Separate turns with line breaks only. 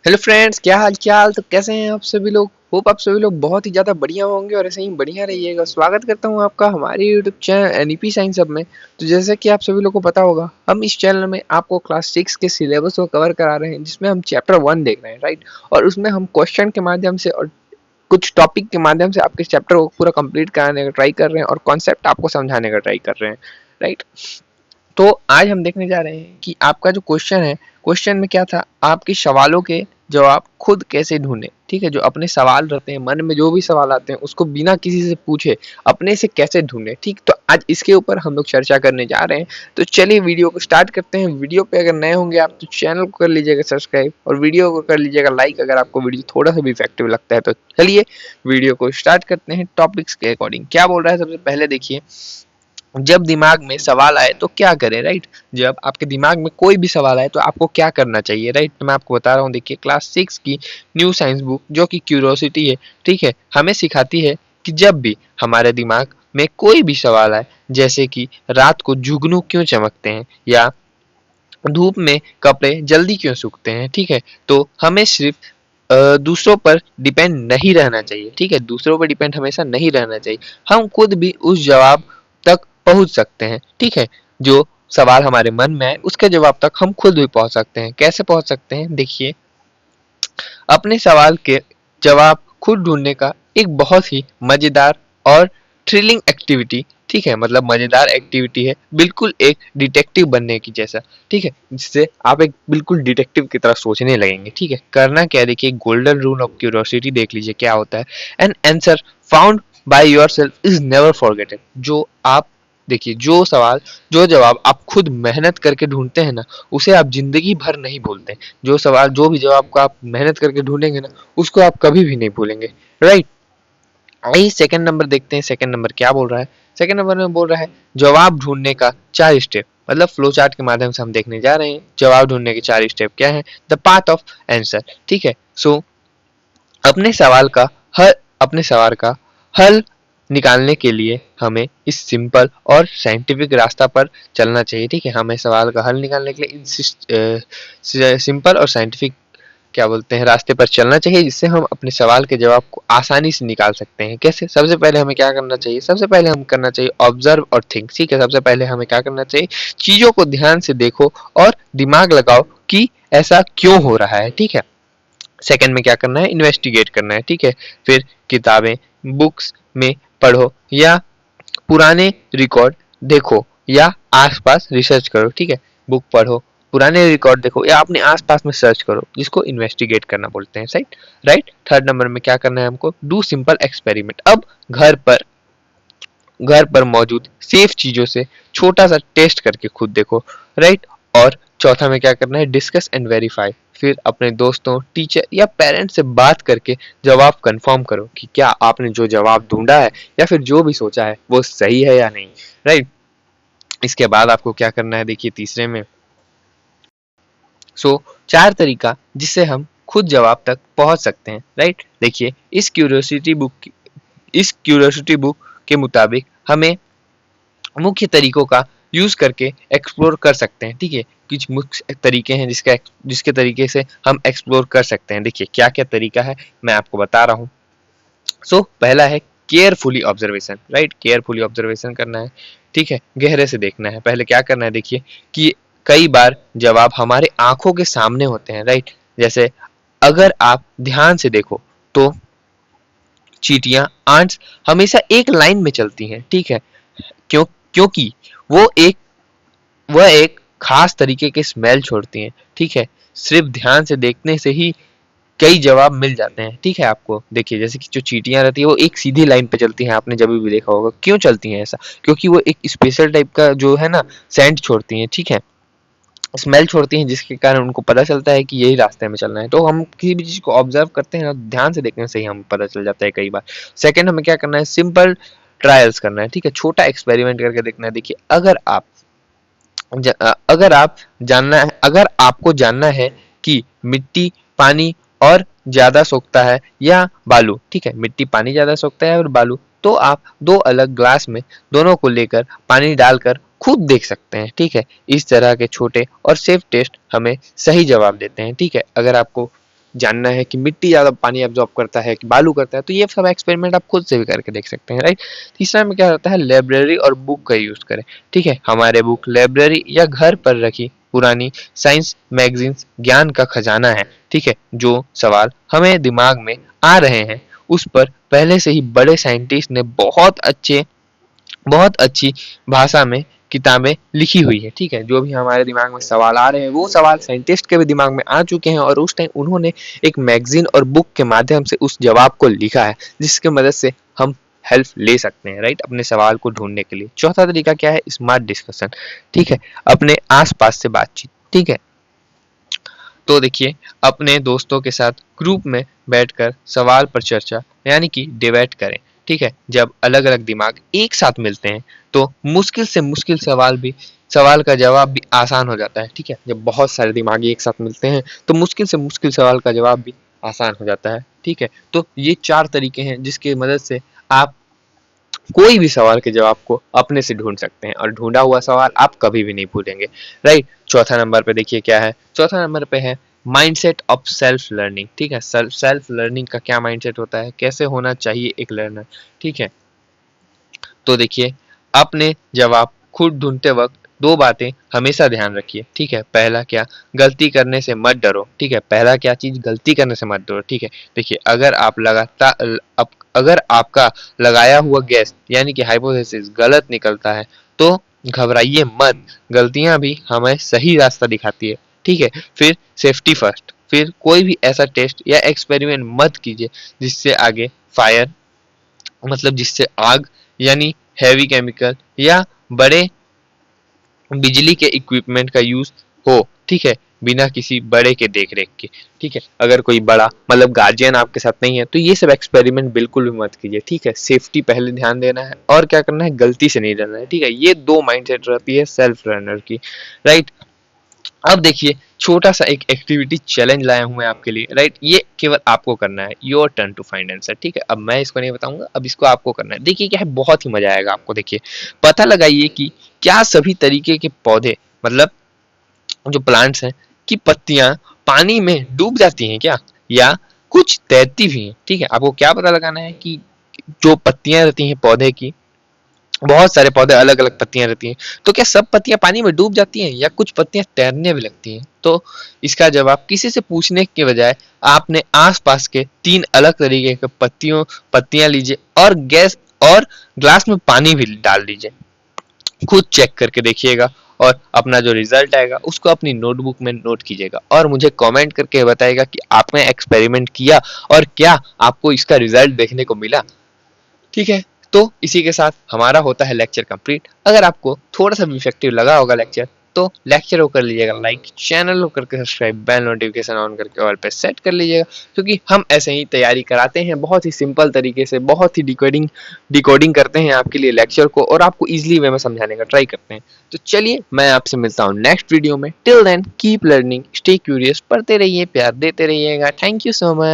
Hello friends, क्या हाल चाल। तो कैसे हैं आप सभी लोग। होप आप सभी लोग बहुत ही ज़्यादा बढ़िया होंगे और ऐसे ही बढ़िया रहिएगा। स्वागत करता हूं आपका हमारे YouTube channel NEP science hub में। तो जैसे कि आप सभी लोग को पता होगा, हम इस चैनल में आपको क्लास 6 के सिलेबस को कवर करा रहे हैं, जिसमें हम चैप्टर 1 देख रहे हैं, राइट। और उसमें हम क्वेश्चन के माध्यम से और कुछ टॉपिक के माध्यम से आपके चैप्टर को पूरा कंप्लीट कराने का ट्राई कर रहे हैं और कॉन्सेप्ट आपको समझाने का ट्राई कर रहे हैं, राइट। तो आज हम देखने जा रहे हैं कि आपका जो क्वेश्चन है, क्वेश्चन में क्या था, आपके सवालों के जवाब खुद कैसे ढूंढें। ठीक है, जो अपने सवाल रहते हैं, मन में जो भी सवाल आते हैं, उसको बिना किसी से पूछे अपने से कैसे ढूंढें। ठीक, तो आज इसके ऊपर हम लोग चर्चा करने जा रहे हैं। तो चलिए वीडियो को स्टार्ट करते हैं। वीडियो पे अगर नए होंगे आप तो चैनल को कर लीजिएगा सब्सक्राइब और वीडियो को कर लीजिएगा लाइक, अगर आपको वीडियो थोड़ा सा भी इफेक्टिव लगता है तो। चलिए वीडियो को स्टार्ट करते हैं। टॉपिक्स के अकॉर्डिंग क्या बोल रहा है, सबसे पहले देखिए, जब दिमाग में सवाल आए तो क्या करें, राइट। जब आपके दिमाग में कोई भी सवाल आए तो आपको क्या करना चाहिए, राइट। तो मैं आपको बता रहा हूँ, देखिए क्लास 6 की न्यू साइंस बुक जो कि क्यूरोसिटी है, ठीक है, हमें सिखाती है कि जब भी हमारे दिमाग में कोई भी सवाल आए, जैसे कि रात को जुगनू क्यों चमकते हैं या धूप में कपड़े जल्दी क्यों सूखते हैं, ठीक है, तो हमें सिर्फ दूसरों पर डिपेंड नहीं रहना चाहिए। ठीक है, दूसरों पर डिपेंड हमेशा नहीं रहना चाहिए। हम खुद भी उस जवाब तक पहुंच सकते हैं। ठीक है, जो सवाल हमारे मन में आए उसके जवाब तक हम खुद भी पहुंच सकते हैं। कैसे पहुंच सकते हैं, देखिए, अपने सवाल के जवाब खुद ढूंढने का एक बहुत ही मजेदार और थ्रिलिंग एक्टिविटी, ठीक है, मतलब मजेदार एक्टिविटी है, बिल्कुल एक डिटेक्टिव बनने की जैसा। ठीक है, जिससे आप एक बिल्कुल डिटेक्टिव की तरह सोचने लगेंगे। ठीक है, करना क्या है, देखिए गोल्डन रूल ऑफ क्यूरियोसिटी देख लीजिए क्या होता है। An answer found by yourself is never forgetted. जो आप देखिए, जो जवाब आप खुद मेहनत करके ढूंढते हैं ना, उसे आप जिंदगी भर नहीं भूलते। जो भी जवाब को आप मेहनत करके ढूंढेंगे ना, उसको आप कभी भी नहीं भूलेंगे, राइट। आइए सेकंड नंबर देखते हैं। सेकंड नंबर क्या बोल रहा है, सेकंड नंबर में बोल रहा है जवाब ढूंढने का 4 स्टेप, मतलब फ्लो चार्ट के माध्यम से हम देखने जा रहे हैं जवाब ढूंढने के 4 स्टेप क्या है। द पाथ ऑफ आंसर, ठीक है। सो अपने सवाल का अपने सवाल का हल निकालने के लिए हमें इस सिंपल और साइंटिफिक रास्ता पर चलना चाहिए। ठीक है, हमें सवाल का हल निकालने के लिए सिंपल और साइंटिफिक क्या बोलते हैं रास्ते पर चलना चाहिए, जिससे हम अपने सवाल के जवाब को आसानी से निकाल सकते हैं। कैसे, सबसे पहले हमें क्या करना चाहिए, सबसे पहले हम करना चाहिए ऑब्जर्व और थिंक। ठीक है, सबसे पहले हमें क्या करना चाहिए, चीजों को ध्यान से देखो और दिमाग लगाओ कि ऐसा क्यों हो रहा है। ठीक है, सेकंड में क्या करना है, इन्वेस्टिगेट करना है। ठीक है, फिर किताबें, बुक्स में पढ़ो या पुराने रिकॉर्ड देखो या आसपास रिसर्च करो। ठीक है, बुक पढ़ो, पुराने रिकॉर्ड देखो या अपने आसपास में सर्च करो, जिसको इन्वेस्टिगेट करना बोलते हैं, राइट। राइट, थर्ड नंबर में क्या करना है हमको, डू सिंपल एक्सपेरिमेंट। अब घर पर मौजूद सेफ चीजों से छोटा सा टेस्ट करके खुद देखो, राइट। और चौथा में क्या करना है, डिस्कस एंड वेरीफाई। फिर अपने दोस्तों, टीचर या पेरेंट्स से बात करके जवाब कंफर्म करो कि क्या आपने जो जवाब ढूंढा है या फिर जो भी सोचा है वो सही है या नहीं, राइट। इसके बाद आपको क्या करना है, देखिए तीसरे में, सो 4 तरीका जिससे हम खुद जवाब तक पहुंच सकते हैं, राइट। देखिए इस क्यूरियोसिटी बुक के मुताबिक हमें मुख्य तरीकों का यूज करके एक्सप्लोर कर सकते हैं। ठीक है, कुछ मुख्य तरीके हैं जिसके तरीके से हम एक्सप्लोर कर सकते हैं। देखिए क्या क्या तरीका है, मैं आपको बता रहा हूँ। पहला है carefully observation, right. Carefully observation करना है, ठीक है, गहरे से देखना है। पहले क्या करना है, देखिए कि कई बार जवाब हमारे आंखों के सामने होते हैं, राइट। जैसे अगर आप ध्यान से देखो तो चींटियां, आंट्स हमेशा एक लाइन में चलती हैं, ठीक है, क्यों, क्योंकि वो एक वह एक खास तरीके के स्मेल छोड़ती हैं। ठीक है, सिर्फ ध्यान से देखने से ही कई जवाब मिल जाते हैं। ठीक है, आपको देखिए जैसे कि जो चींटियां रहती है वो एक सीधी लाइन पे चलती हैं, आपने जब भी देखा होगा। क्यों चलती हैं ऐसा, क्योंकि वो एक स्पेशल टाइप का जो है ना सेंट छोड़ती हैं, ठीक है, स्मेल छोड़ती हैं, जिसके कारण उनको पता चलता है कि यही रास्ते में चलना है। तो हम किसी भी चीज को ऑब्जर्व करते हैं ना, ध्यान से देखने से ही हमें पता चल जाता है कई बार। सेकंड, हमें क्या करना है, सिंपल ट्रायल्स करना है। ठीक है, छोटा एक्सपेरिमेंट करके देखना है। देखिए अगर आपको जानना है कि मिट्टी पानी और ज्यादा सोखता है या बालू, ठीक है, मिट्टी पानी ज्यादा सोखता है और बालू, तो आप 2 अलग ग्लास में दोनों को लेकर पानी डालकर खुद देख सकते हैं। ठीक है, इस तरह के छोटे और सेफ टेस्ट हमें सही जवाब देते हैं। ठीक है, अगर आपको जानना है कि मिट्टी ज़्यादा पानी एब्जॉर्ब करता है कि बालू करता है, तो ये सब एक्सपेरिमेंट आप खुद से भी करके देख सकते हैं, राइट। तीसरा में क्या होता है, लाइब्रेरी और बुक का यूज़ करें, ठीक है। हमारे बुक, लाइब्रेरी या घर पर रखी पुरानी साइंस मैगजीन्स ज्ञान का खजाना है, ठीक है। जो सवाल हमें दिमाग में आ रहे हैं उस पर पहले से ही बड़े साइंटिस्ट ने बहुत अच्छी भाषा में किताबें लिखी हुई है, ठीक है। जो भी हमारे दिमाग में सवाल आ रहे हैं वो सवाल साइंटिस्ट के भी दिमाग में आ चुके हैं और उस टाइम उन्होंने एक मैगजीन और बुक के माध्यम से उस जवाब को लिखा है, जिसकी मदद से हम हेल्प ले सकते हैं, राइट, अपने सवाल को ढूंढने के लिए। चौथा तरीका क्या है, स्मार्ट डिस्कशन, ठीक है। अपने आसपास से बातचीत, ठीक है। तो देखिए, अपने दोस्तों के साथ ग्रुप में बैठकर सवाल पर चर्चा यानी कि डिबेट करें, ठीक है। जब अलग अलग दिमाग एक साथ मिलते हैं तो मुश्किल से मुश्किल सवाल का जवाब भी आसान हो जाता है, ठीक है। जब बहुत सारे दिमाग एक साथ मिलते हैं तो मुश्किल से मुश्किल सवाल का जवाब भी आसान हो जाता है, ठीक है। तो ये 4 तरीके हैं जिसकी मदद से आप कोई भी सवाल के जवाब को अपने से ढूंढ सकते हैं और ढूंढा हुआ सवाल आप कभी भी नहीं भूलेंगे, राइट। चौथा नंबर पे देखिए क्या है, चौथा नंबर पे है माइंडसेट ऑफ सेल्फ लर्निंग, ठीक है। सेल्फ लर्निंग का क्या माइंडसेट होता है, कैसे होना चाहिए एक लर्नर, ठीक है। तो देखिए, अपने जवाब खुद ढूंढते वक्त 2 बातें हमेशा ध्यान रखिए, ठीक है। पहला क्या, गलती करने से मत डरो, ठीक है। पहला क्या चीज, गलती करने से मत डरो, ठीक है। देखिए, अगर आपका लगाया हुआ गैस यानी कि हाइपोथेसिस गलत निकलता है तो घबराइए मत, गलतियां भी हमें सही रास्ता दिखाती है, ठीक है। फिर सेफ्टी फर्स्ट, फिर कोई भी ऐसा टेस्ट या एक्सपेरिमेंट मत कीजिए जिससे आगे फायर मतलब जिससे आग यानी हैवी केमिकल या बड़े बिजली के इक्विपमेंट का यूज हो, ठीक है, बिना किसी बड़े के देख रेख के, ठीक है। अगर कोई बड़ा मतलब गार्जियन आपके साथ नहीं है तो ये सब एक्सपेरिमेंट बिल्कुल भी मत कीजिए, ठीक है। सेफ्टी पहले ध्यान देना है और क्या करना है, गलती से नहीं डरना है, ठीक है। ये 2 माइंडसेट रहती है सेल्फ लर्नर की, राइट। अब देखिए, छोटा सा एक एक्टिविटी चैलेंज लाया हूं मैं आपके लिए, राइट। ये केवल आपको करना है, your turn to find answer, ठीक है। अब मैं इसको नहीं बताऊंगा, अब इसको आपको करना है। देखिए क्या है, बहुत ही मजा आएगा आपको। देखिए, पता लगाइए कि क्या सभी तरीके के पौधे मतलब जो प्लांट्स हैं की पत्तियां पानी में डूब जाती हैं क्या, या कुछ तैरती भी हैं, ठीक है। आपको क्या पता लगाना है कि जो पत्तियां रहती हैं पौधे की, बहुत सारे पौधे अलग अलग पत्तियां रहती हैं, तो क्या सब पत्तियां पानी में डूब जाती हैं या कुछ पत्तियां तैरने भी लगती हैं। तो इसका जवाब किसी से पूछने के बजाय आपने आसपास के 3 अलग तरीके के पत्तियां लीजिए और ग्लास में पानी भी डाल दीजिए, खुद चेक करके देखिएगा और अपना जो रिजल्ट आएगा उसको अपनी नोटबुक में नोट कीजिएगा और मुझे कमेंट करके बताइएगा कि आपने एक्सपेरिमेंट किया और क्या आपको इसका रिजल्ट देखने को मिला, ठीक है। तो इसी के साथ हमारा होता है लेक्चर कंप्लीट। अगर आपको थोड़ा सा भी इफेक्टिव लगा होगा लेक्चर तो लेक्चर को कर लीजिएगा लाइक, चैनल को करके सब्सक्राइब, बेल नोटिफिकेशन ऑन करके ऑल पे सेट कर लीजिएगा, क्योंकि हम ऐसे ही तैयारी कराते हैं बहुत ही सिंपल तरीके से, बहुत ही डिकोडिंग करते हैं आपके लिए लेक्चर को और आपको इजीली वे में समझाने का ट्राई करते हैं। तो चलिए, मैं आपसे मिलता हूँ नेक्स्ट वीडियो में। Till then keep learning, stay curious, पढ़ते रहिए, प्यार देते रहिएगा। Thank you so much.